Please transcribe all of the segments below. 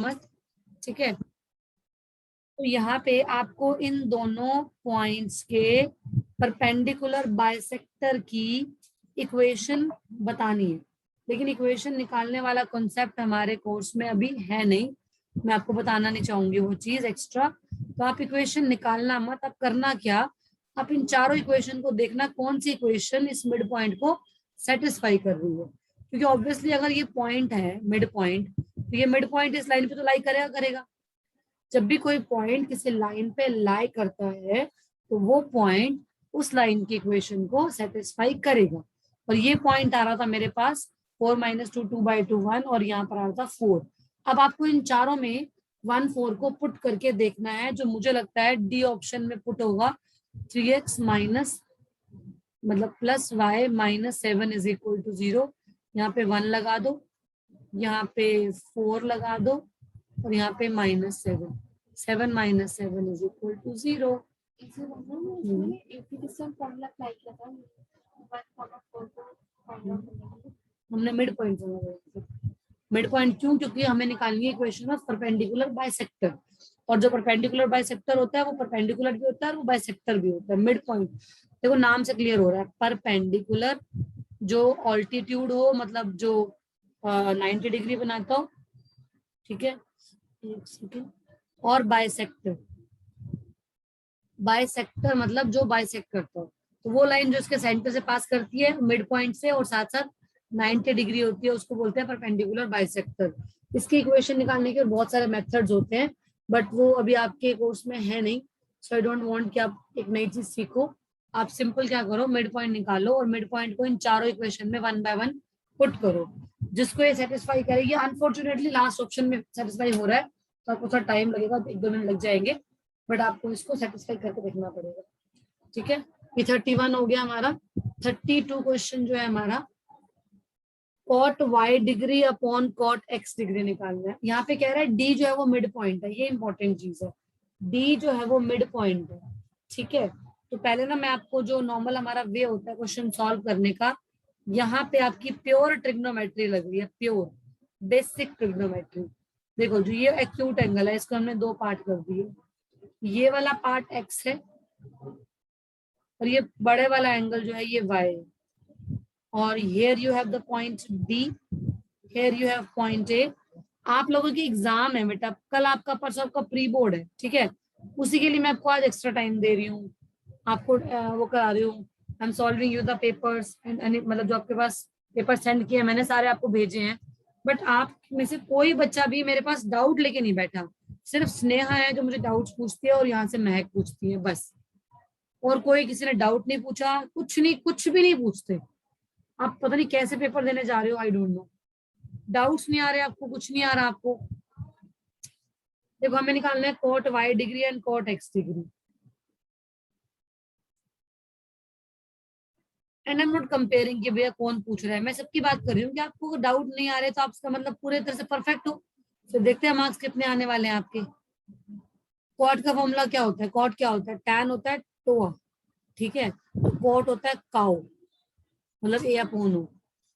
मत, ठीक है। तो यहाँ पे आपको इन दोनों पॉइंट्स के परपेंडिकुलर बाइसेक्टर की इक्वेशन बतानी है, लेकिन इक्वेशन निकालने वाला कॉन्सेप्ट हमारे कोर्स में अभी है नहीं, मैं आपको बताना नहीं चाहूंगी वो चीज एक्स्ट्रा। तो आप इक्वेशन निकालना मत, आप करना क्या, आप इन चारों इक्वेशन को देखना कौन सी इक्वेशन इस मिड पॉइंट को सेटिस्फाई कर रही है, क्योंकि ऑब्वियसली अगर ये पॉइंट है मिड पॉइंट, तो ये मिड पॉइंट इस लाइन पे तो लाई करेगा करेगा। जब भी कोई पॉइंट किसी लाइन पे लाई करता है तो वो पॉइंट उस लाइन की इक्वेशन को सेटिस्फाई करेगा। और ये पॉइंट आ रहा था मेरे पास 4 - 2 2/2 1, और यहाँ पर आ रहा था 4। अब आपको इन चारों में 1 4 को पुट करके देखना है, जो मुझे लगता है डी ऑप्शन में पुट होगा। 3x माइनस मतलब +y - 7 = 0। यहाँ पे 1 लगा दो, यहाँ पे 4 लगा दो, और यहाँ पे -7। 7 - 7 = 0। हमने मिड पॉइंट समझा। मिड पॉइंट क्यों? क्योंकि हमें निकालनी है इक्वेशन ऑफ परपेंडिकुलर बाइसेक्टर, और जो परपेंडिकुलर बाइसेक्टर होता है वो परपेंडिकुलर भी होता है और वो बाइसेक्टर भी होता है। मिड पॉइंट देखो नाम से क्लियर हो रहा है, परपेंडिकुलर जो ऑल्टीट्यूड हो, मतलब जो 90 डिग्री बनाता हो, ठीक है। एक सेकेंड। और बाइसेक्टर, बाइसेक्टर मतलब जो बाइसेक्ट करता हो, तो वो लाइन जो इसके सेंटर से पास करती है मिड पॉइंट से और साथ साथ 90 डिग्री होती है, उसको बोलते हैं परपेंडिकुलर बाइसेक्टर। इसकी इक्वेशन निकालने के बहुत सारे मेथड्स होते हैं, बट वो अभी आपके कोर्स में है नहीं, सो आई डोंट वांट कि आप एक नई चीज सीखो। आप सिंपल क्या करो, मिड पॉइंट निकालो और मिड पॉइंट को इन चारों इक्वेशन में 1 बाय 1 पुट करो, जिसको ये सेटिस्फाई करेगी। अनफॉर्चुनेटली लास्ट ऑप्शन में सेटिस्फाई हो रहा है, तो आपको थोड़ा टाइम लगेगा, 1-2 मिनट लग जाएंगे, बट आपको इसको सेटिस्फाई करके देखना पड़ेगा, ठीक है। ये 31 हो गया हमारा। 32 क्वेश्चन जो है हमारा, cot y degree upon cot x degree निकालना है। यहाँ पे कह रहा है डी जो है वो मिड पॉइंट है, ये इंपॉर्टेंट चीज है, डी जो है वो मिड पॉइंट है, ठीक है। तो पहले ना मैं आपको जो नॉर्मल हमारा वे होता है क्वेश्चन सॉल्व करने का, यहाँ पे आपकी प्योर ट्रिग्नोमेट्री लग रही है, प्योर बेसिक ट्रिग्नोमेट्री। देखो जो ये एक्यूट एंगल है, इसको हमने 2 पार्ट कर दिए, ये वाला पार्ट x है और ये बड़े वाला एंगल जो है ये y है। और here you have the point D, here you have point A। आप लोगों की एग्जाम है बेटा, कल आपका परसों आपका प्री बोर्ड है, ठीक है। उसी के लिए मैं आपको आज एक्स्ट्रा टाइम दे रही हूँ, आपको वो करा रही हूँ। I am solving you the papers and मतलब जो आपके पास पेपर सेंड किए मैंने सारे आपको भेजे हैं, बट आप में से कोई बच्चा भी मेरे पास डाउट लेके नहीं बैठा। सिर्फ स्नेहा है जो मुझे डाउट्स पूछती है और यहाँ से महक पूछती है बस, और कोई किसी ने डाउट नहीं पूछा, कुछ नहीं, कुछ भी नहीं पूछते। आप पता नहीं कैसे पेपर देने जा रहे हो, आई डोंट नो। डाउट्स नहीं आ रहे आपको, कुछ नहीं आ रहा आपको। देखो हमें निकालना है cot y degree and cot x degree, and I am not comparing कि भैया कौन पूछ रहा है, मैं सबकी बात कर रही हूँ कि आपको डाउट नहीं आ रहे तो आपका मतलब पूरे तरह से परफेक्ट हो। तो देखते हैं मार्क्स कितने आने वाले हैं आपके। कॉट का फॉर्मूला क्या होता है? कॉट क्या होता है? टैन होता है टोआ, ठीक है। तो कॉट होता है काउ, मतलब ए अपॉन ओ।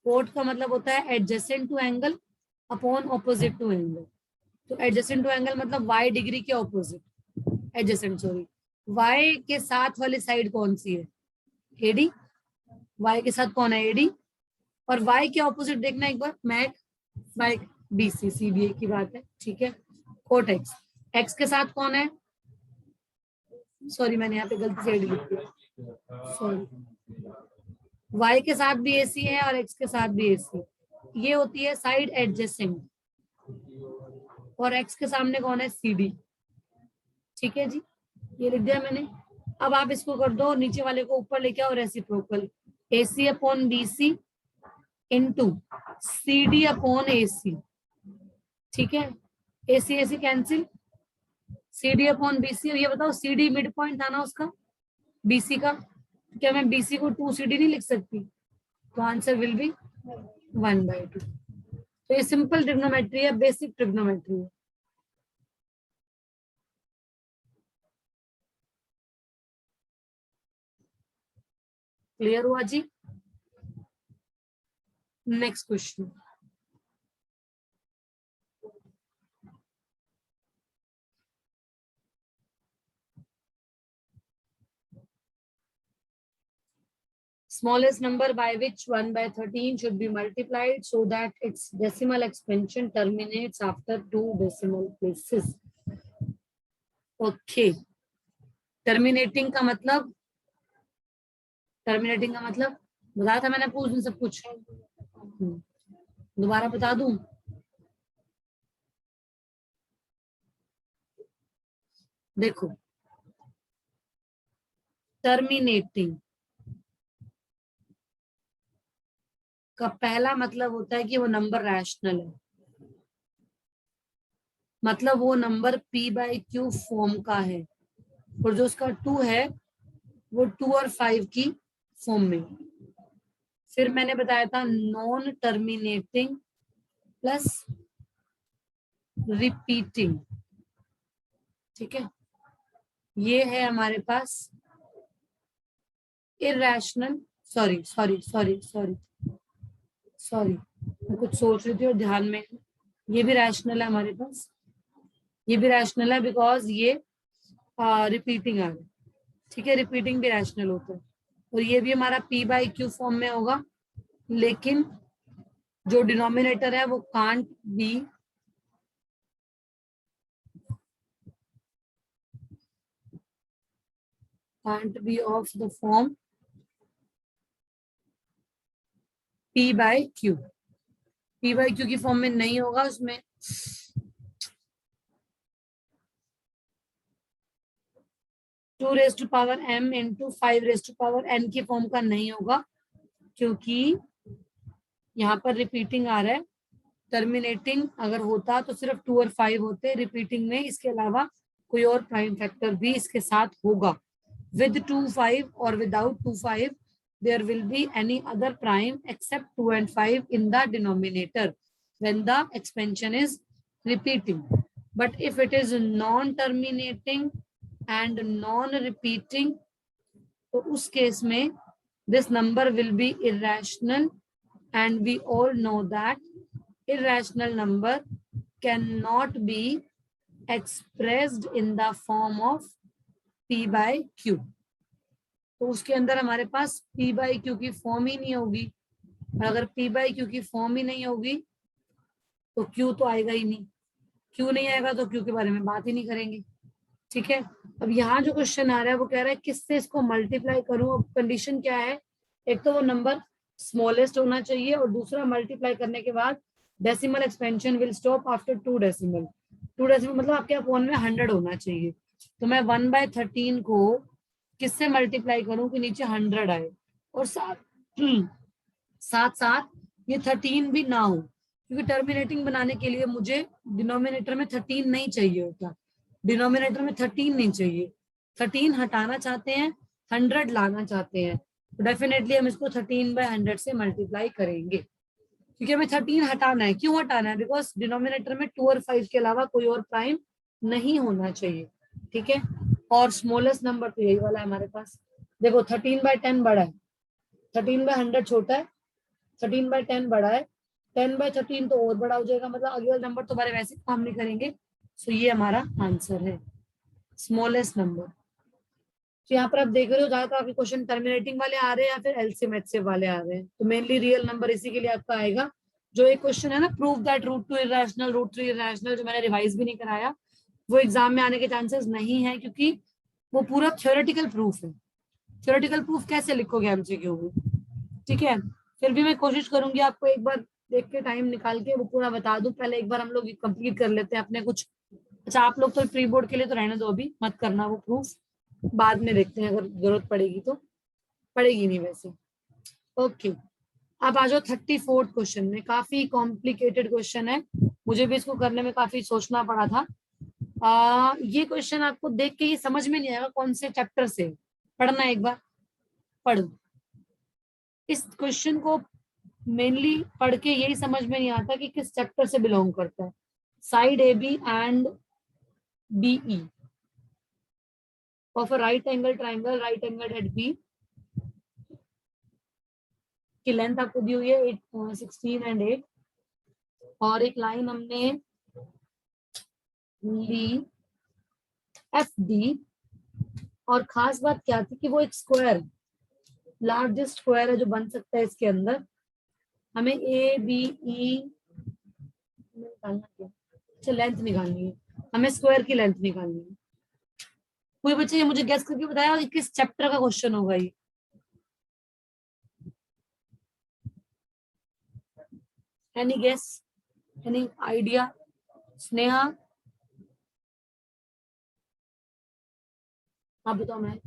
कोट का मतलब होता है adjacent to angle upon opposite to angle. तो एडजेसेंट टू एंगल मतलब y डिग्री के ऑपोजिट, एडजेसेंट सॉरी, y के साथ वाली साइड कौन सी है? एडी। y के साथ कौन है? एडी। और y के ऑपोजिट देखना एक बार, मैक y बीसी, सीबीए की बात है, ठीक है। कोट x, x के साथ कौन है? सॉरी मैंने यहाँ पे गलती से एडी लिख दिया, सॉरी। y के साथ भी एसी है और x के साथ भी एसी, ये होती है साइड एडजेसेंट। और x के सामने कौन है? CD, ठीक है जी, ये लिख दिया मैंने। अब आप इसको कर दो, नीचे वाले को ऊपर लेके आओ, reciprocal AC upon BC into CD upon AC, ठीक है। AC AC cancel, CD upon BC। ये बताओ CD मिड पॉइंट था ना उसका, BC का, क्या मैं BC को 2CD नहीं लिख सकती? तो आंसर विल बी 1/2। तो ये सिंपल ट्रिग्नोमेट्री है, बेसिक ट्रिग्नोमेट्री है। क्लियर हुआ जी? Next question, smallest number by which 1 by 13 should be multiplied so that its decimal expansion terminates after 2 decimal places. Okay, terminating का मतलब, टर्मिनेटिंग का मतलब बताया था मैंने आपको उस दिन सब कुछ। दोबारा बता दूं? देखो, टर्मिनेटिंग का पहला मतलब होता है कि वो नंबर रैशनल है, मतलब वो number p by Q form का है, और जो उसका 2 है वो 2 और 5 की फॉर्म में। फिर मैंने बताया था नॉन टर्मिनेटिंग प्लस रिपीटिंग, ठीक है। ये है हमारे पास irrational, sorry sorry sorry sorry sorry, मैं कुछ सोच रही थी और ध्यान में, ये भी रैशनल है हमारे पास, ये भी रैशनल है बिकॉज ये रिपीटिंग आ गया, ठीक है। रिपीटिंग भी रैशनल होता है, और ये भी हमारा p बाई क्यू फॉर्म में होगा, लेकिन जो डिनोमिनेटर है वो can't be of the form p by q, p by q की फॉर्म में नहीं होगा, उसमें 2 raise to power m into 5 raise to power n की फॉर्म का नहीं होगा, क्योंकि यहाँ पर रिपीटिंग आ रहा है। टर्मिनेटिंग अगर होता तो सिर्फ 2 और 5 होते, रिपीटिंग में इसके अलावा कोई और प्राइम फैक्टर भी इसके साथ होगा। विद 2 5 और without 2 5 there will be any other prime except 2 and 5 in the denominator when the expansion is repeating. But if it is non-terminating and non-repeating, तो उस केस में this number will be irrational, and we all know that irrational number cannot be expressed in the form of p by q. तो उसके अंदर हमारे पास p by q की form ही नहीं होगी, और अगर p बाई क्यू की फॉर्म ही नहीं होगी तो q तो आएगा ही नहीं, q नहीं आएगा तो q के बारे में बात ही नहीं करेंगे, ठीक है। अब यहाँ जो क्वेश्चन आ रहा है वो कह रहा है किससे इसको मल्टीप्लाई करूं। अब कंडीशन क्या है, एक तो वो नंबर स्मॉलेस्ट होना चाहिए, और दूसरा मल्टीप्लाई करने के बाद decimal expansion will stop after 2 decimal. 2 decimal मतलब आपके फोन में 100 होना चाहिए। तो मैं 1 बाय 13 को किससे मल्टीप्लाई करूं कि नीचे 100 आए, और साथ साथ ये 13 भी ना हो, क्योंकि टर्मिनेटिंग बनाने के लिए मुझे डिनोमिनेटर में 13 नहीं चाहिए होता, डिनोमिनेटर में 13 नहीं चाहिए, 13 हटाना चाहते हैं, 100 लाना चाहते हैं, तो डेफिनेटली हम इसको 13 बाय 100 से मल्टीप्लाई करेंगे, क्योंकि हमें 13 हटाना है। क्यों हटाना है? बिकॉज डिनोमिनेटर में 2 और 5 के अलावा कोई और प्राइम नहीं होना चाहिए, ठीक है। और स्मॉलेस्ट नंबर तो यही वाला है हमारे पास। देखो 13 बाय 10 बड़ा है, 13 बाय 100 छोटा है, 13 बाय 10 बड़ा है, 10 बाय 13 तो और बड़ा हो जाएगा, मतलब अगले वाले नंबर तो हमारे वैसे काम नहीं करेंगे। सो ये हमारा आंसर है, स्मॉलेस्ट नंबर। तो यहाँ पर आप देख रहे हो ज्यादातर आपके क्वेश्चन टर्मिनेटिंग वाले आ रहे हैं या फिर एलसीएम एचसीएफ वाले आ रहे हैं, तो मेनली रियल नंबर इसी के लिए आपका आएगा। जो एक क्वेश्चन है ना, prove that root 2 irrational, root 3 irrational, जो मैंने रिवाइज भी नहीं कराया, वो एग्जाम में आने के चांसेस नहीं है, क्योंकि वो पूरा थ्योरेटिकल प्रूफ है। थ्योरेटिकल प्रूफ कैसे लिखोगे एमसीक्यू में, ठीक है। फिर भी मैं कोशिश करूंगी आपको एक बार देख के टाइम निकाल के वो पूरा बता दूं। पहले एक बार हम लोग कंप्लीट कर लेते हैं अपने कुछ। अच्छा, आप लोग तो प्री बोर्ड के लिए तो रहने दो, अभी मत करना वो प्रूफ, बाद में देखते हैं, अगर जरूरत पड़ेगी तो, पड़ेगी नहीं वैसे। ओके, अब आ जाओ 34th क्वेश्चन में। काफी कॉम्प्लिकेटेड क्वेश्चन है, मुझे भी इसको करने में काफी सोचना पड़ा था। ये क्वेश्चन आपको देख के ये समझ में नहीं आएगा कौन से चैप्टर से, पढ़ना एक बार पढ़ो। इस क्वेश्चन को मेनली पढ़ के यही समझ में नहीं आता कि किस चैप्टर से बिलोंग करता है। Side A B and B E of a right angle triangle, right angle at B की लेंथ आपको दी हुई है 16 एंड 8, और एक लाइन हमने ली एफ डी, और खास बात क्या थी कि वो एक स्क्वायर, लार्जेस्ट स्क्वायर है जो बन सकता है इसके अंदर, हमें ए बी ई निकालना क्या, अच्छा लेंथ निकालनी है, हमें स्क्वायर की लेंथ निकालनी है। कोई बच्चे ये मुझे गेस करके बताया कि किस चैप्टर का क्वेश्चन होगा ये? Any guess, any idea? Sneha आप बताओ। मैं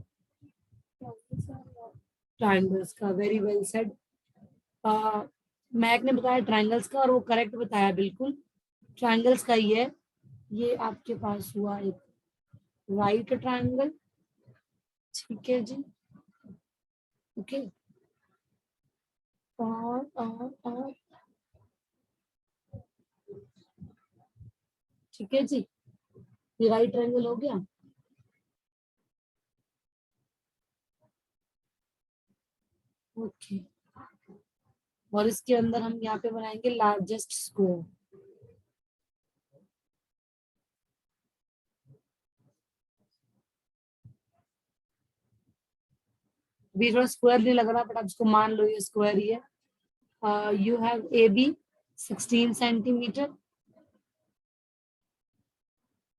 ट्राइंगल्स का, वेरी वेल सेड। मैक ने बताया ट्राइंगल्स का और वो करेक्ट बताया बिल्कुल, ट्राइंगल्स का ही है। ये आपके पास हुआ एक राइट ट्राइंगल, ठीक है जी, ओके। और ठीक है जी, ये राइट ट्राइंगल हो गया। ओके, और इसके अंदर हम यहाँ पे बनाएंगे लार्जेस्ट स्क्वायर। अभी थोड़ा स्क्वायर नहीं लग रहा बट आप इसको मान लो ये स्क्वायर ही है। You have A B 16 centimetre,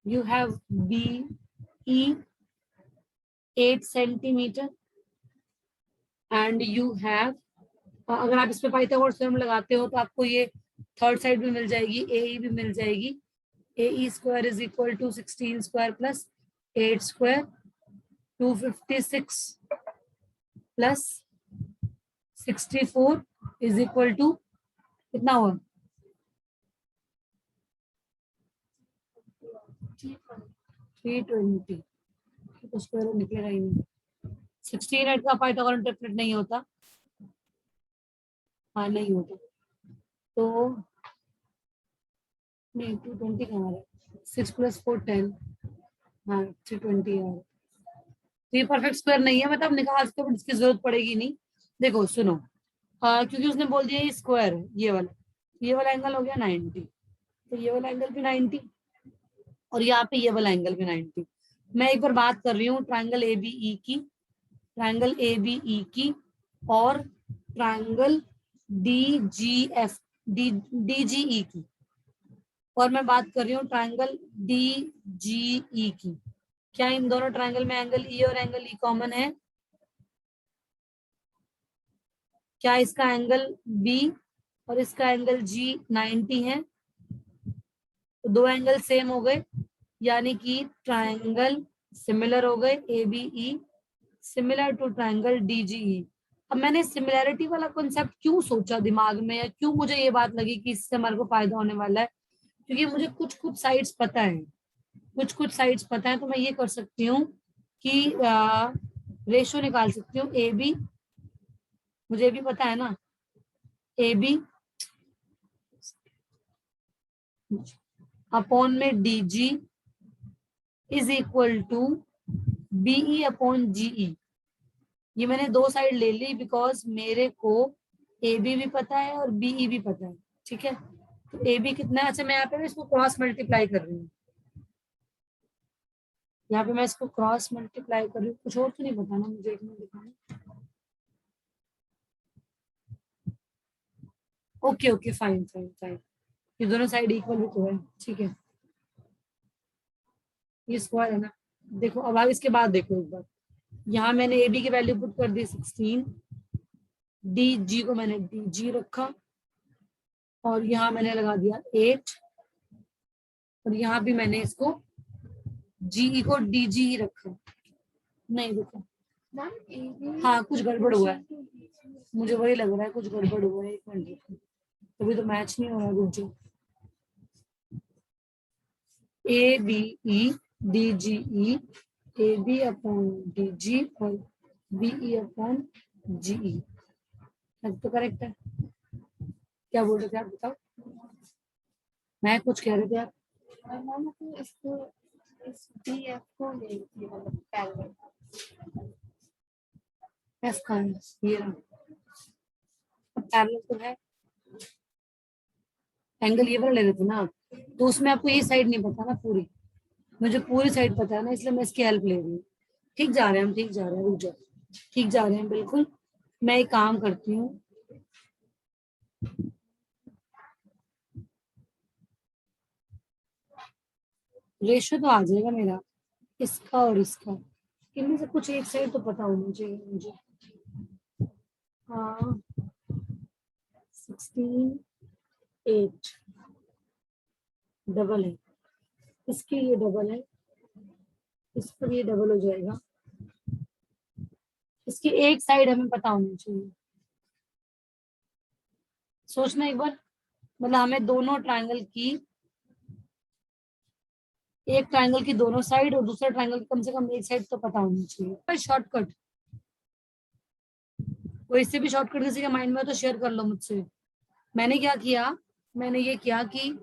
you have BE 8 centimetre and you have, अगर आप इस पे पाइथागोरस थ्योरम लगाते हो तो आपको ये थर्ड साइड भी मिल जाएगी, ए भी मिल जाएगी। A square is equal to 16 square plus 8 square, 256 plus 64 is equal to कितना हुआ? 320। तो स्क्वायर निकलेगा ही नहीं, 16 का पाइथागोरस ट्रिपलेट नहीं होता, हाँ नहीं होता। तो नहीं 220 कहाँ है, 6 + 4 10, हाँ 320 है। तो ये परफेक्ट स्क्वायर नहीं है, मतलब निकाल सकते हो, इसकी जरूरत पड़ेगी नहीं। देखो सुनो, क्योंकि उसने बोल दिया ये स्क्वायर है, ये वाला एंगल हो गया 90, तो ये वाला एंगल भी 90 और यहाँ पे ये वाला एंगल भी 90। मैं एक बार बात कर रही हूँ ट्राइंगल ए बी ई की, ट्राइंगल ए बी ई की और triangle D G F D G E की, और मैं बात कर रही हूँ ट्राइंगल डी जी ई की। क्या इन दोनों ट्राइंगल में एंगल ई और एंगल ई कॉमन है? क्या इसका एंगल बी और इसका एंगल जी 90 है? तो दो एंगल सेम हो गए, यानी कि ट्राइंगल सिमिलर हो गए, A B E similar to triangle D G E. अब मैंने सिमिलैरिटी वाला कॉन्सेप्ट क्यों सोचा दिमाग में, या क्यों मुझे ये बात लगी कि इससे हमारे को फायदा होने वाला है, क्योंकि मुझे कुछ कुछ साइड्स पता है, तो मैं ये कर सकती हूँ कि रेशो निकाल सकती हूँ। ए बी मुझे भी पता है ना, ए बी अपॉन में D G is equal to BE upon GE. ये मैंने दो साइड ले ली बिकॉज मेरे को ए बी भी पता है और बीई भी पता है, ठीक है। तो ए बी कितना है, अच्छा मैं यहाँ पे इसको क्रॉस मल्टीप्लाई कर रही हूँ, यहाँ पे मैं इसको क्रॉस मल्टीप्लाई कर रही हूँ, कुछ और तो नहीं बताना मुझे, एक मिनट दिखाना। Okay okay fine fine fine, ये दोनों साइड इक्वल भी तो है, ठीक है, ये स्क्वायर है ना। देखो अब आप इसके बाद देखो एक बार, यहाँ मैंने ए बी की वैल्यू पुट कर दी 16, डी जी को मैंने डी जी रखा और यहाँ मैंने लगा दिया 8, और यहाँ भी मैंने इसको जीई को डी जी ही रखा। नहीं देखो, हाँ कुछ गड़बड़ हुआ है, मुझे वही लग रहा है कुछ गड़बड़ हुआ है, एक मिनट तभी तो मैच नहीं हो रहा। रुक जाओ, A B E D G E, A B upon D G और बी ई अपॉन जी ई, तो करेक्ट है। क्या बोल रहे थे आप बताओ, मैं कुछ कह रहे थे आप? इसको इस डी एफ को ले लीजिए, मतलब पैरेलल। एफ का है, ये पैरेलल तो है, एंगल ये वाला ले रहे थे ना आप, तो उसमें आपको ये साइड नहीं पता ना पूरी, मुझे पूरी साइड पता है ना, इसलिए मैं इसकी हेल्प ले रही हूँ। ठीक जा रहे हैं हम, ठीक जा रहे हैं, रुक जाओ, ठीक जा रहे हैं बिल्कुल। मैं एक काम करती हूँ, रेशो तो आ जाएगा मेरा इसका और इसका, इनमें से कुछ एक साइड तो पता होना चाहिए मुझे। हाँ 16 8 डबल है, इसके ये डबल है, इस पर ये डबल हो जाएगा, इसकी एक साइड हमें पता होनी चाहिए। सोचना एक बार, मतलब हमें दोनों ट्रायंगल की, एक ट्रायंगल की दोनों साइड और दूसरा ट्रायंगल की कम से कम एक साइड तो पता होनी चाहिए। शॉर्टकट, कोई इससे भी शॉर्टकट किसी के माइंड में तो शेयर कर लो मुझसे। मैंने क्या किया, मैंने ये किया कि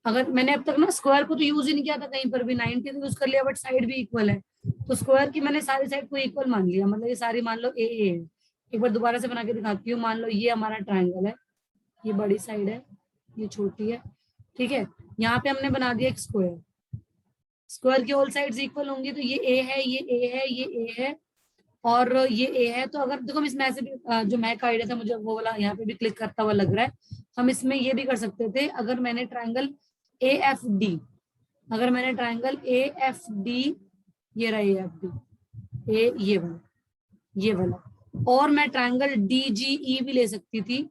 अगर मैंने अब तक ना स्क्वायर को तो यूज ही नहीं किया था कहीं पर भी, 90 तो यूज कर लिया, बट साइड भी इक्वल है, तो स्क्वायर की मैंने सारी साइड को इक्वल मान लिया, मतलब ये सारी मान लो ए है। एक बार दोबारा से बना के दिखाती हूँ। मान लो ये हमारा ट्रायंगल है, ये बड़ी साइड है, ये छोटी है, ठीक है। यहाँ पे हमने बना दिया एक स्क्वायर, स्क्वायर की ऑल साइड्स इक्वल होंगी, तो ये ए है, ये ए है, ये ए है और ये ए है। तो अगर देखो हम इसमें ऐसे भी जो मैं का आइडिया था, मुझे वो वाला यहाँ पे भी क्लिक करता हुआ लग रहा है, हम इसमें ये भी कर सकते थे। अगर मैंने ट्रायंगल ए एफ डी, अगर मैंने ट्रायंगल ए एफ डी, ये रहा ए एफ डी, ए ये वाला, ये वाला, और मैं ट्रायंगल डी जी ई भी ले सकती थी,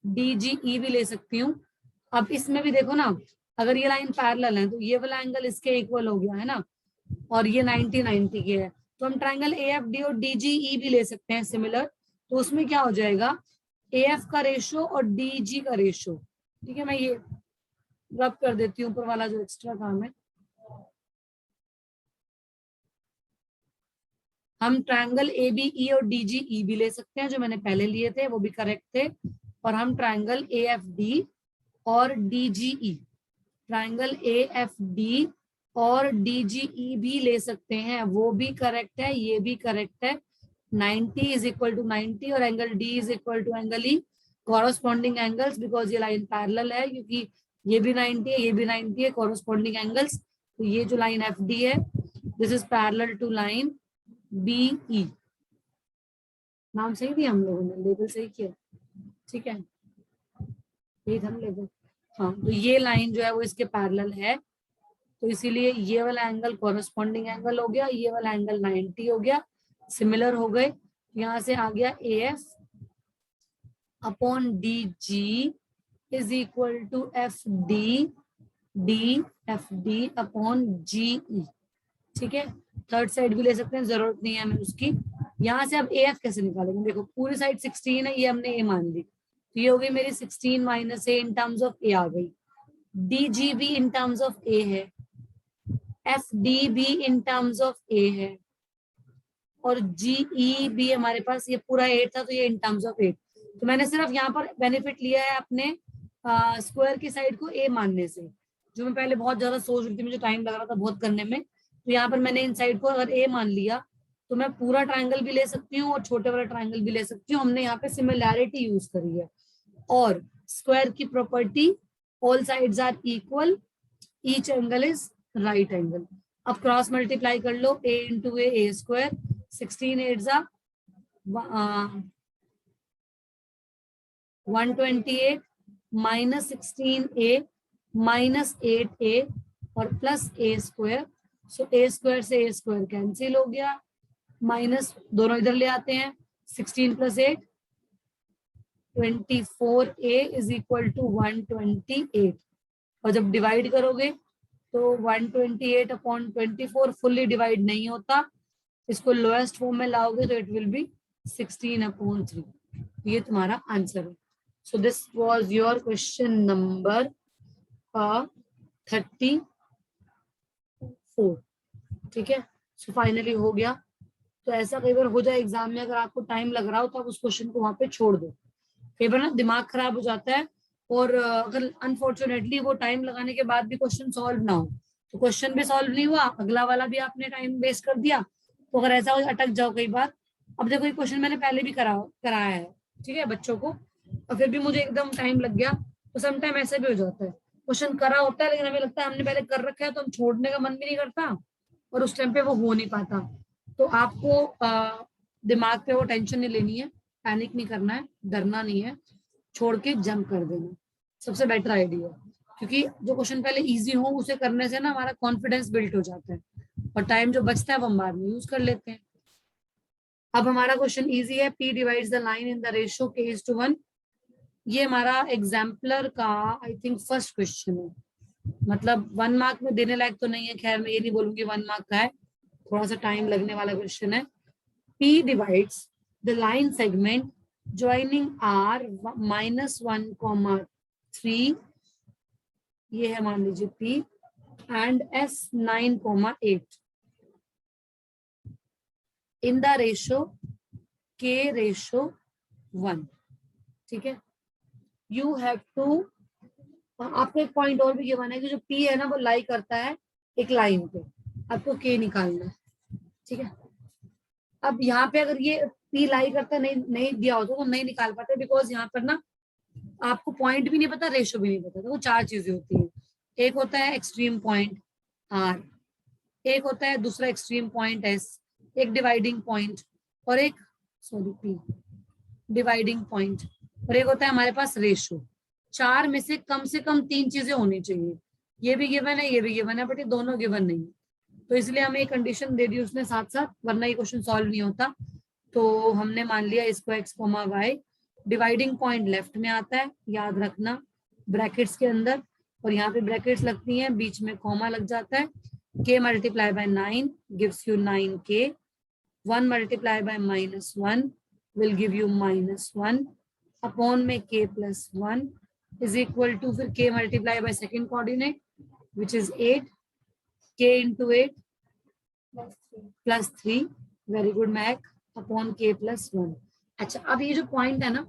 डी जी ई भी ले सकती हूँ। अब इसमें भी देखो ना, अगर ये लाइन पैरेलल है तो ये वाला एंगल इसके इक्वल हो गया है ना, और ये 90 90 के है, तो हम ट्रायंगल ए एफ डी और डी जी ई भी ले सकते हैं सिमिलर। तो उसमें क्या हो जाएगा, ए एफ का रेशो और डी जी का रेशो, ठीक है। मैं ये रब कर देती हूँ ऊपर वाला जो एक्स्ट्रा काम है। हम ट्रायंगल ए बी ई और डी जी ई भी ले सकते हैं, जो मैंने पहले लिए थे वो भी करेक्ट थे। और हम ट्रायंगल ए एफ डी और D G E, triangle A F D और डी जी ई भी ले सकते हैं, वो भी करेक्ट है, ये भी करेक्ट है। 90 इज इक्वल टू 90 और angle D is equal to angle E, corresponding angles, because ये लाइन पैरेलल है, क्योंकि ये भी 90 है, ये भी 90 है, कॉरस्पॉन्डिंग एंगल्स। तो ये जो लाइन एफ डी है, this is parallel to line B E. नाम सही दिया हम लोगों ने, लेबल सही किया, ठीक है, यही था लेबल। हाँ, तो ये लाइन जो है वो इसके पैरेलल है, तो इसीलिए ये वाला एंगल कॉरस्पॉन्डिंग एंगल हो गया, ये वाला एंगल 90 हो गया, सिमिलर हो गए। यहाँ से आ गया A F upon D G is equal to F D, D F D upon G E, ठीक है। थर्ड साइड भी ले सकते हैं, जरूरत नहीं है हमें उसकी। यहाँ से अब ए एफ कैसे निकालेंगे, देखो पूरी साइड 16 है, ये हमने ए मान ली, तो ये हो गई मेरी 16 minus A in terms of A आ गई, डी जी भी इन टर्म्स ऑफ ए है, एफ डी भी इन टर्म्स ऑफ ए है, और जी ई भी हमारे पास, ये पूरा 8 था तो ये इन टर्म्स ऑफ 8। तो मैंने सिर्फ यहाँ पर बेनिफिट लिया है अपने स्क्वायर की साइड को ए मानने से, जो मैं पहले बहुत ज्यादा सोच रही थी, मुझे टाइम लग रहा था बहुत करने में। तो यहाँ पर मैंने इन साइड को अगर ए मान लिया, तो मैं पूरा ट्रायंगल भी ले सकती हूँ और छोटे वाला ट्रायंगल भी ले सकती हूँ। हमने यहाँ पे सिमिलैरिटी यूज करी है, और स्क्वायर की property, all sides are equal, each angle is right angle. अब क्रॉस मल्टीप्लाई कर लो, ए इंटू ए स्क्वायर, 16 8 जा 128 माइनस 16a माइनस 8a और प्लस ए स्क्वायर। सो ए स्क्वायर से ए स्क्वायर कैंसिल हो गया, माइनस दोनों इधर ले आते हैं, 16 plus 8 24a is equal to 128, और जब डिवाइड करोगे तो 128 अपॉन 24 फुल्ली डिवाइड नहीं होता, इसको लोएस्ट फॉर्म में लाओगे तो इट विल बी 16 अपॉन 3। ये तुम्हारा आंसर है। So this was your question number 34, ठीक है। सो फाइनली हो गया। तो ऐसा कई बार हो जाए एग्जाम में, अगर आपको टाइम लग रहा हो तो आप उस क्वेश्चन को वहां पे छोड़ दो, कई बार ना दिमाग खराब हो जाता है, और अगर अनफॉर्चुनेटली वो टाइम लगाने के बाद भी क्वेश्चन सॉल्व ना हो, तो क्वेश्चन भी सॉल्व नहीं हुआ, अगला वाला भी आपने टाइम वेस्ट कर दिया। तो अगर ऐसा अटक जाओ कई बार, अब देखो ये क्वेश्चन मैंने पहले भी कराया है, ठीक है, बच्चों को, और फिर भी मुझे एकदम टाइम लग गया। तो समटाइम ऐसा भी हो जाता है, क्वेश्चन करा होता है लेकिन हमें लगता है हमने पहले कर रखा है, तो हम छोड़ने का मन भी नहीं करता, और उस टाइम पे वो हो नहीं पाता। तो आपको दिमाग पे वो टेंशन नहीं लेनी है, पैनिक नहीं करना है, डरना नहीं है, छोड़ के जंप कर देना सबसे बेटर आइडिया, क्योंकि जो क्वेश्चन पहले इजी हो उसे करने से ना हमारा कॉन्फिडेंस बिल्ड हो जाता है और टाइम जो बचता है वो हम बाद में यूज कर लेते हैं। अब हमारा क्वेश्चन इजी है, p divides the line in the ratio k:1। ये हमारा एग्जाम्पलर का आई थिंक फर्स्ट क्वेश्चन है, मतलब 1 मार्क में देने लायक तो नहीं है, खैर मैं ये नहीं बोलूंगी 1 मार्क का है, थोड़ा सा टाइम लगने वाला क्वेश्चन है। p divides the line segment joining r -1, 3, ये है मान लीजिए p and s 9, 8 in the ratio k:1। ठीक है, यू हैव टू, आपको एक पॉइंट और भी गिवन है कि जो p है ना वो लाई करता है एक लाइन पे, आपको k निकालना है। ठीक है, अब यहाँ पे अगर ये p लाई करता नहीं नहीं दिया होता तो नहीं निकाल पाते, बिकॉज यहाँ पर ना आपको पॉइंट भी नहीं पता, रेशो भी नहीं पता, तो वो 4 चीजें होती हैं। एक होता है एक्सट्रीम पॉइंट r, एक होता है दूसरा एक्सट्रीम पॉइंट s, एक डिवाइडिंग पॉइंट और एक p डिवाइडिंग पॉइंट, और एक होता है हमारे पास रेशो। 4 में से कम 3 चीजें होनी चाहिए, ये भी गिवन है, ये भी गिवन है, बट ये दोनों गिवन नहीं है, तो इसलिए हमें एक कंडीशन दे दी उसने साथ साथ, वरना ये क्वेश्चन सॉल्व नहीं होता। तो हमने मान लिया इसको x, y, dividing point left में आता है, याद रखना ब्रैकेट्स के अंदर, और यहाँ पे ब्रैकेट्स लगती हैं, बीच में कॉमा लग जाता है। k multiply by 9 gives you 9k, 1 multiply by -1 will give you -1 upon में k plus 1 is equal to, फिर k multiply by second coordinate which is 8, k into 8 plus 3, very good मैक, upon k plus 1। अच्छा, अब ये जो point है ना,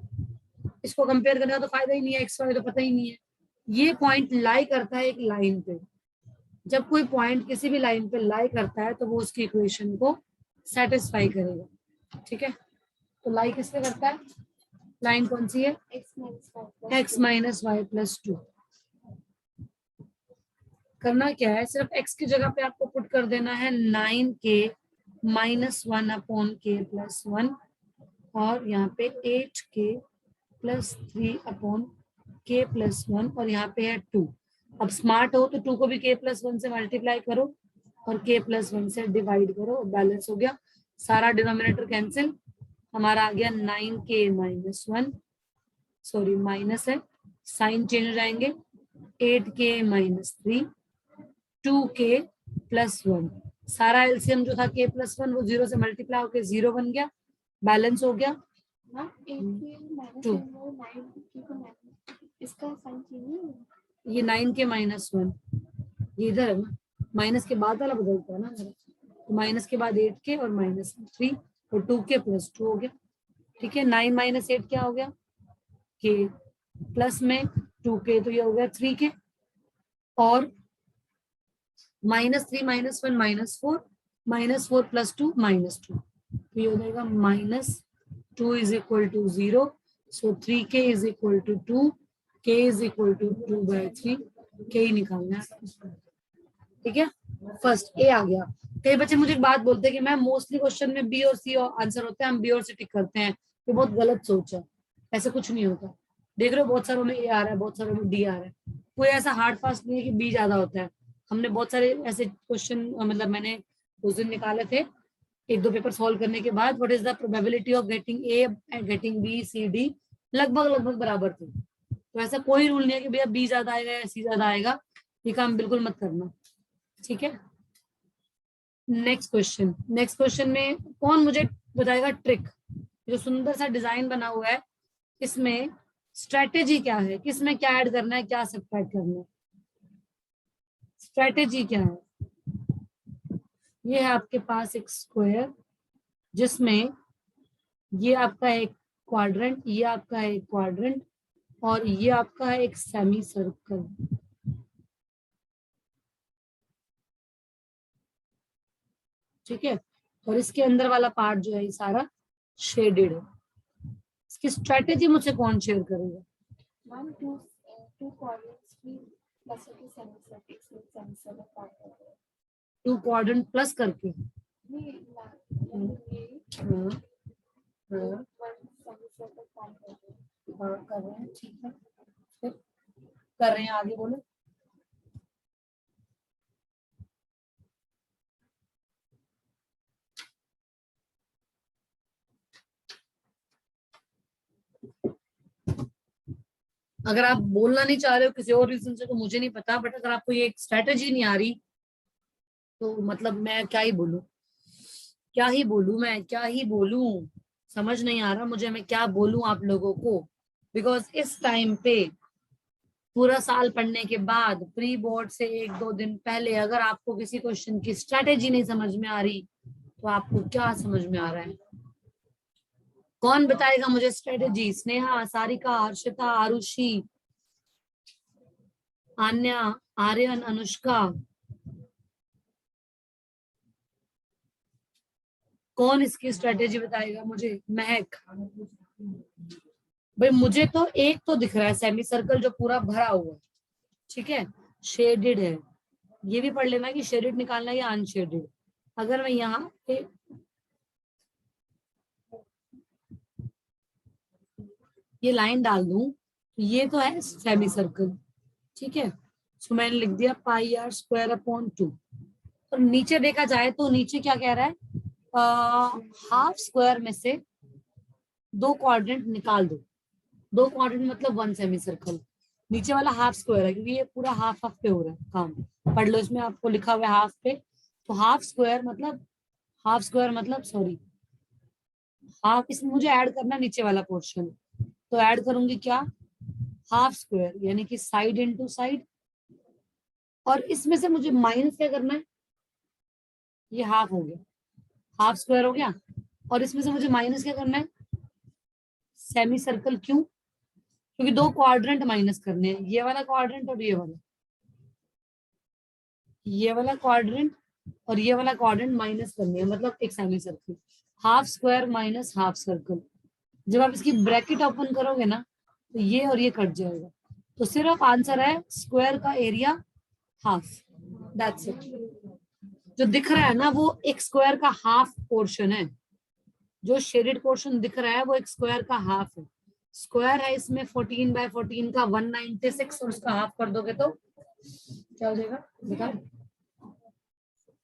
इसको कंपेयर करने का तो फायदा ही नहीं है, एक्स वाई तो पता ही नहीं है। ये पॉइंट लाई करता है एक लाइन पे, जब कोई पॉइंट किसी भी लाइन पे लाई करता है तो वो उसकी इक्वेशन को सेटिस्फाई करेगा। ठीक है, तो लाई किस पे करता है, लाइन कौन सी है, x माइनस वाई प्लस 2। करना क्या है, सिर्फ x की जगह पे आपको पुट कर देना है 9k -1 अपॉन k प्लस 1, और यहाँ पे 8k plus 3 upon k plus 1, और यहाँ पे है 2। अब स्मार्ट हो तो 2 को भी k प्लस 1 से मल्टीप्लाई करो और k प्लस 1 से डिवाइड करो, बैलेंस हो गया, सारा डिनोमिनेटर कैंसिल, हमारा आ गया 9k -1, सॉरी माइनस है, साइन चेंज हो जाएंगे, 8k -3, 2k प्लस 1, सारा एलसीएम जो था k प्लस 1 वो 0 से मल्टीप्लाई होकर 0 बन गया, बैलेंस हो गया 2। इसका साइन चेंज, ये 9k -1 ये इधर है ना, माइनस के बाद वाला बदलता है ना, तो माइनस के बाद 8k और -3 और 2k प्लस 2 हो गया। ठीक है, 9 - 8 क्या हो गया, k प्लस में 2k, तो ये हो गया 3k, और -3 -1 -4, -4 प्लस 2 -2, तो ये हो जाएगा -2 is equal to 0, so 3k is equal to 2, k is equal to 2/3, k ही निकालना है। ठीक है, फर्स्ट ए आ गया। कई बच्चे मुझे एक बात बोलते हैं कि मैम मोस्टली क्वेश्चन में बी और सी आंसर होते हैं, हम बी और सी टिक करते हैं, ये बहुत गलत सोच है, ऐसा कुछ नहीं होता। देख रहे हो बहुत सारों में ए आ रहा है, बहुत सारों में डी आ रहा है, कोई ऐसा हार्ड फास्ट नहीं है कि बी ज्यादा होता है। हमने बहुत सारे ऐसे क्वेश्चन, मतलब मैंने उस दिन निकाले थे, 1-2 पेपर सॉल्व करने के बाद, what is the probability of getting A and getting B C D, लगभग बराबर थे। तो ऐसा कोई रूल नहीं है कि भैया बी ज्यादा आएगा या सी ज्यादा आएगा, ये काम बिल्कुल मत करना। ठीक है, नेक्स्ट क्वेश्चन में कौन मुझे बताएगा ट्रिक, जो सुंदर सा डिजाइन बना हुआ है, इसमें स्ट्रेटेजी क्या है, किसमें क्या ऐड करना है, क्या सब्ट्रैक्ट करना है, स्ट्रेटेजी क्या है। ये है आपके पास एक स्क्वायर, जिसमें ये आपका एक क्वाड्रेंट, ये आपका एक क्वाड्रेंट, और ये आपका है एक सेमी सर्कल। ठीक है, और इसके अंदर वाला पार्ट जो है ये सारा शेडेड है। इसकी स्ट्रेटेजी मुझसे कौन शेयर करेगा, 1 2 कॉर्नर्स की प्लस के सेमी सर्कल 2 क्वाड्रेंट प्लस करके, नहीं हाँ, हाँ, तो काम कर रहे हैं। हाँ कर रहे हैं, ठीक है, फिर कर रहे हैं, आगे बोलो। अगर आप बोलना नहीं चाह रहे हो किसी और रीजन से तो मुझे नहीं पता, बट अगर आपको ये स्ट्रेटेजी नहीं आ रही तो मतलब मैं क्या ही बोलूं, क्या ही बोलूं, मैं क्या ही बोलूं, समझ नहीं आ रहा मुझे मैं क्या बोलूं आप लोगों को। बिकॉज इस टाइम पे पूरा साल पढ़ने के बाद प्री बोर्ड से एक दो दिन पहले अगर आपको किसी क्वेश्चन की स्ट्रेटेजी नहीं समझ में आ रही तो आपको क्या समझ में आ रहा है? कौन बताएगा मुझे स्ट्रेटेजी? स्नेहा, सारिका, हर्षिता, आरुषि, आन्या, आर्यन, अनुष्का, कौन इसकी स्ट्रेटेजी बताएगा मुझे? महक। भाई मुझे तो एक तो दिख रहा है सेमी सर्कल जो पूरा भरा हुआ है, ठीक है, शेडेड है। ये भी पढ़ लेना कि शेडेड निकालना है या अनशेडेड। अगर मैं यहाँ पे ये लाइन डाल दूं तो ये तो है सेमी सर्कल, ठीक है। सो मैंने लिख दिया पाई आर स्क्वायर अपॉन 2। और नीचे देखा जाए तो नीचे क्या कह रहा है, हाफ स्क्वायर में से दो क्वाड्रेंट निकाल दो। दो क्वाड्रेंट मतलब वन सेमी सर्कल। नीचे वाला हाफ स्क्वायर है क्योंकि ये पूरा हाफ हाफ पे हो रहा है काम। पढ़ लो, इसमें आपको लिखा हुआ है हाफ पे, तो हाफ स्क्वायर मतलब सॉरी हाफ, इसमें मुझे ऐड करना नीचे वाला पोर्शन, तो ऐड करूंगी क्या, हाफ स्क्वायर यानी कि साइड इनटू साइड। और इसमें से मुझे माइनस क्या करना है, ये हाफ हो गया, हाफ स्क्वायर हो गया। और इसमें से मुझे माइनस क्या करना है, सेमी सर्कल। क्यों? क्योंकि दो क्वाड्रेंट माइनस करने हैं, ये वाला क्वाड्रेंट और ये वाला, ये वाला क्वाड्रेंट और ये वाला क्वाड्रेंट माइनस करने हैं, मतलब एक semi circle. Half square minus half circle. जब आप इसकी ब्रैकेट ओपन करोगे ना तो ये और ये कट जाएगा, तो सिर्फ आंसर है स्क्वायर का एरिया हाफ, दैट्स इट। जो दिख रहा है ना वो एक स्क्वायर का हाफ पोर्शन है, जो शेडेड पोर्शन दिख रहा है वो एक स्क्वायर का हाफ है। स्क्वायर है इसमें 14/14 का 196, और उसका हाफ कर दोगे तो क्या हो जाएगा बताओ?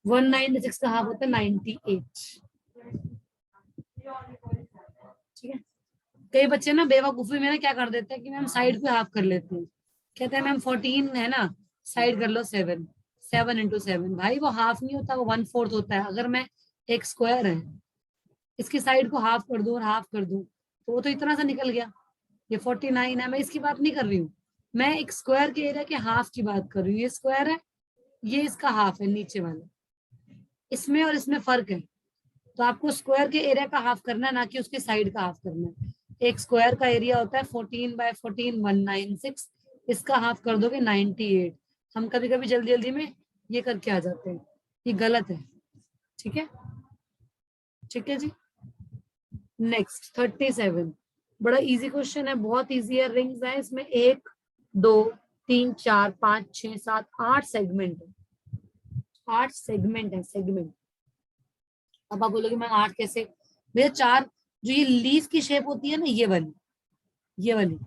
196 का हाफ होता है 98, ठीक है। कई बच्चे ना बेवकूफी में ना क्या कर देते हैं कि मैम साइड पे हाफ कर लेते हैं, कहते हैं मैम 14 है ना, साइड कर लो 7, 7 × 7। भाई वो हाफ नहीं होता, वो 1/4 होता है। अगर मैं एक स्क्वायर है इसकी साइड को हाफ कर दूं और हाफ कर दूं तो वो तो इतना सा निकल गया। ये 49 है, मैं इसकी बात नहीं कर रही हूँ, मैं एक स्क्वायर के एरिया के हाफ की बात कर रही हूँ। ये स्क्वायर है, ये इसका हाफ है नीचे वाला, इसमें और इसमें फर्क है। तो आपको स्क्वायर के एरिया का हाफ करना है, ना कि उसके साइड का हाफ करना है। एक स्क्वायर का एरिया होता है 14/14 196, इसका हाफ कर दोगे 98। हम कभी कभी जल्दी जल्दी में ये करके आ जाते हैं, ये गलत है, ठीक है, ठीक है जी। नेक्स्ट 37, बड़ा इजी क्वेश्चन है, बहुत इजी है। रिंग्स है इसमें 1 2 3 4 5 6 7 8 सेगमेंट है, 8 सेगमेंट है, सेगमेंट। अब आप बोलोगे मैं 8 कैसे? भैया 4, जो ये लीफ की शेप होती है ना, ये वाली,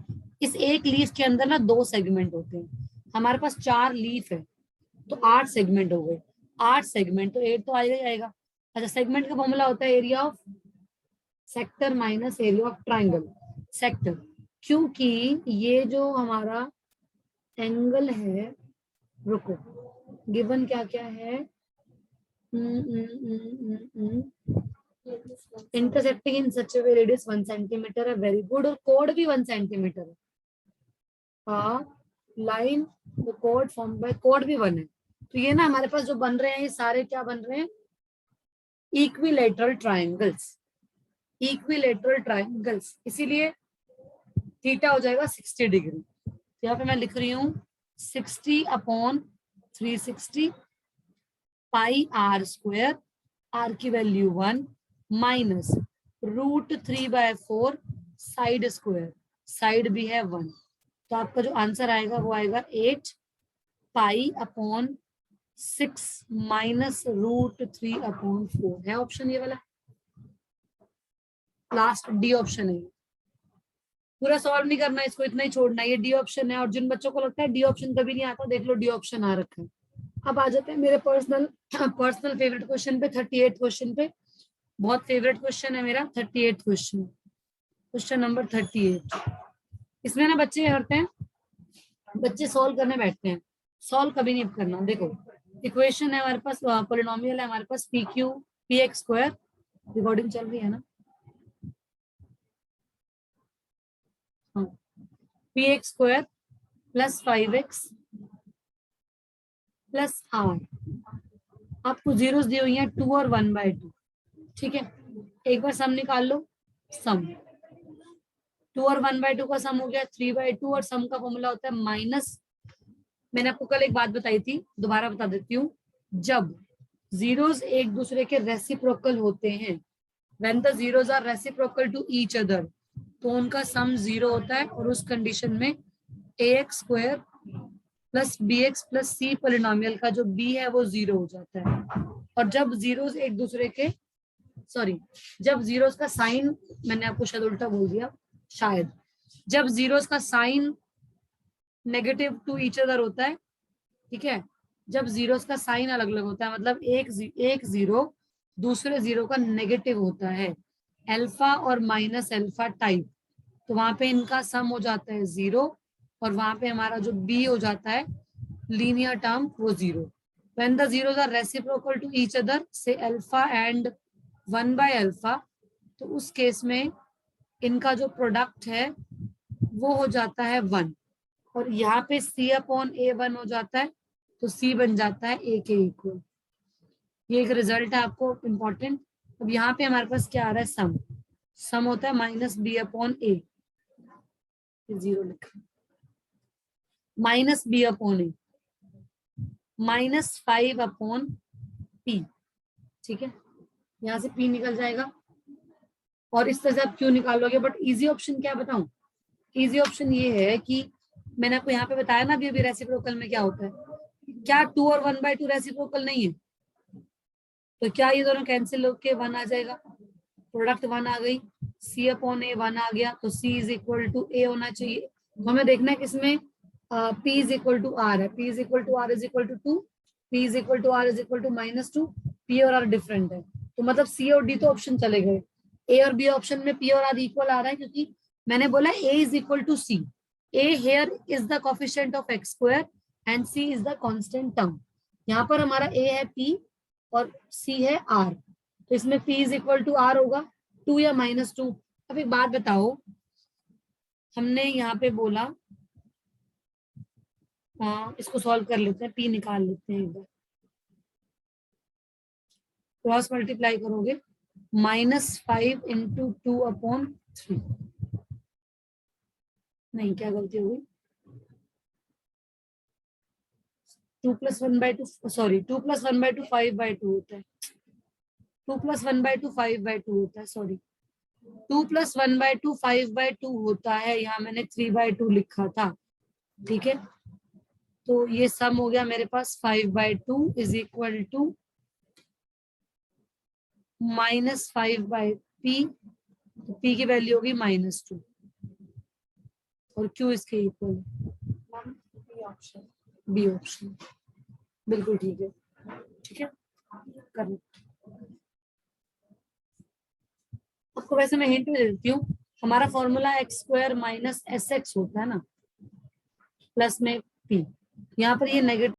इस एक लीफ के अंदर ना 2 सेगमेंट होते हैं, हमारे पास 4 लीफ है तो 8 सेगमेंट हो गए। 8 सेगमेंट तो 8 तो आएगा ही आएगा। अच्छा, सेगमेंट का फॉर्मूला होता है area of sector minus area of triangle. Sector, क्योंकि ये जो हमारा एंगल है, रुको, गिवन क्या क्या है, इंटरसेक्टिंग इन सच ए वे रेडियस 1 सेंटीमीटर है, वेरी गुड। और कोड भी 1 सेंटीमीटर है, हाँ, line code form by code भी 1 है। तो ये ना हमारे पास जो बन रहे हैं ये सारे क्या बन रहे हैं, इक्विलेटरल ट्राइंगल्स, इक्विलेटरल ट्राइंगल्स। इसीलिए थीटा हो जाएगा 60 डिग्री। तो यहाँ पे मैं लिख रही हूँ 60/360 पाई आर स्क्वायर, आर की value 1 minus √3/4 side square, side भी है 1। तो आपका जो आंसर आएगा वो आएगा 8 पाई/6 माइनस √3/4 है ऑप्शन ये वाला, लास्ट डी ऑप्शन है। पूरा सॉल्व नहीं करना, इसको इतना ही छोड़ना है। ये डी ऑप्शन है, और जिन बच्चों को लगता है डी ऑप्शन कभी नहीं आता, देख लो डी ऑप्शन आ रखा है। अब आ जाते हैं मेरे पर्सनल फेवरेट क्वेश्चन पे, 38 क्वेश्चन पे। बहुत फेवरेट क्वेश्चन है मेरा 38 क्वेश्चन, क्वेश्चन नंबर 38। इसमें ना बच्चे क्या करते हैं, बच्चे सॉल्व करने बैठते हैं, सॉल्व कभी नहीं करना। देखो इक्वेशन है हमारे पास, पॉलिनोमियल है हमारे पास, P Q P X square, recording चल रही है ना, हाँ, P X square plus 5x plus R. आपको जीरोस दी हुई है 2 और 1/2, ठीक है। एक बार सम निकाल लो, सम 2 और 1/2 का सम हो गया 3/2, और सम का फॉर्मूला होता है माइनस, मैंने आपको कल एक बात बताई थी, दोबारा बता देती हूँ, जब जीरोस एक दूसरे के रेसिप्रोकल होते हैं, when the zeros are reciprocal to each other, तो उनका सम 0 होता है, और उस कंडीशन में ax square plus bx plus c polynomial का जो b है वो 0 हो जाता है। और जब जीरोस एक दूसरे के, सॉरी, जब जीरोस का साइन, मैंने आपको शायद उल्टा बोल दिया, शायद जब जीरोस का sign negative to each other होता है, ठीक है, जब जीरोस का साइन अलग अलग होता है, मतलब एक जीरो दूसरे जीरो का नेगेटिव होता है, अल्फा और माइनस अल्फा टाइप, तो वहां पे इनका सम हो जाता है 0, और वहां पे हमारा जो बी हो जाता है लीनियर टर्म वो 0। When the zeros are reciprocal to each other, say alpha and 1/alpha, तो उस केस में इनका जो प्रोडक्ट है वो हो जाता है 1, और यहाँ पे c अपॉन a 1 हो जाता है, तो c बन जाता है a के इक्वल। ये एक रिजल्ट है आपको इंपॉर्टेंट। अब यहाँ पे हमारे पास क्या आ रहा है, सम, सम होता है माइनस बी अपॉन ए, 0 लिखा, माइनस बी अपॉन ए, माइनस 5 अपॉन पी, ठीक है, यहाँ से p निकल जाएगा, और इस तरह से आप क्यों निकालोगे। बट इजी ऑप्शन क्या बताऊं, इजी ऑप्शन ये है कि मैंने आपको यहाँ पे बताया ना अभी रेसिप्रोकल में क्या होता है, क्या 2 और 1/2 रेसिप्रोकल नहीं है, तो क्या ये दोनों कैंसिल होके 1 आ जाएगा, प्रोडक्ट 1 आ गई, c अपॉन ए 1 आ गया, तो c is equal to a होना चाहिए। तो हमें देखना है किसमें p is equal to r है, p is equal to r is equal to 2, p is equal to r is equal to -2, p और r डिफरेंट है, तो मतलब c और d तो ऑप्शन चले गए, a और b ऑप्शन में p और r इक्वल आ रहा है, क्योंकि मैंने बोला a is equal to c, a here is the coefficient of x square and c is the constant term. यहाँ पर हमारा a है p और c है r, तो इसमें p is equal to r होगा 2 या -2। अब एक बात बताओ, हमने यहाँ पे बोला, इसको सॉल्व कर लेते हैं, p निकाल लेते हैं एक बार, क्रॉस मल्टीप्लाई करोगे, -5 इंटू 2 अपॉन 3, नहीं क्या गलती हो गई, 2 + 1/2, सॉरी 2 + 1/2 5/2 होता है, 2 + 1/2 5/2 होता है, सॉरी 2 + 1/2 5/2 होता है, यहाँ मैंने 3/2 लिखा था, ठीक है। तो ये सम हो गया मेरे पास 5/2 इज इक्वल टू -5/p, तो p की वैल्यू होगी -2, और q इसके इक्वल, बी ऑप्शन, बिल्कुल ठीक है, ठीक है, कर आपको वैसे मैं हिंट दे देती हूँ, हमारा फॉर्मूला x² - sx होता है ना, प्लस में p, यहाँ पर ये नेगेटिव